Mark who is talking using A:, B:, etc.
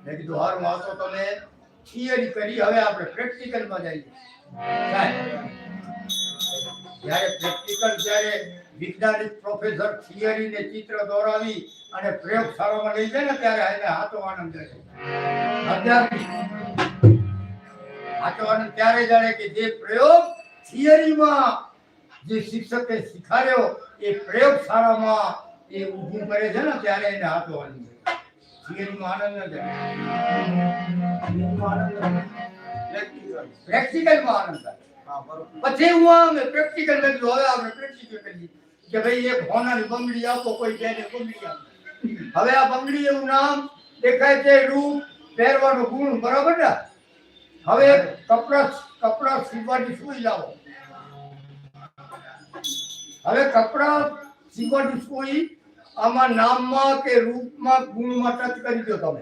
A: મેં કીધું હારું આ તો તમે થિયરી કરી, હવે આપણે પ્રેક્ટિકલમાં જઈએ. જ્યારે પ્રેક્ટિકલ, જ્યારે વૈજ્ઞાનિક પ્રોફેસર થિયરી ને ચિત્ર દોરાવી અને પ્રયોગશાળામાં લઈ જાય ને ત્યારે એને હાથો આનંદ રહે. અત્યારે હાથો આનંદ ત્યારે જાણે કે જે પ્રયોગ થિયરીમાં જે શિક્ષકે શીખવાડ્યો એ પ્રયોગશાળામાં એ ઊભું કરે છે ને ત્યારે એને હાથો આનંદ રહે. થિયરીમાં આનંદ ન જાય, પ્રેક્ટિકલમાં આનંદ થાય. પછી હું આમ પ્રેક્ટિકલ લખી, હવે આપણે પ્રેક્ટિકલ કરીએ કે ભાઈ એક હોનાની બંગડી આપો, કોઈ કહે બંગડી આપો. હવે આ બંગડી એવું નામ દેખાય છે, રૂપ, પહેરવાનો ગુણ, બરાબર ને? હવે કપડા સીવવાની સુઈ લાવો. હવે કપડા સીવવાની સુઈ આમાં નામમાં કે રૂપમાં ગુણમાં ટચ કરી દો તમે.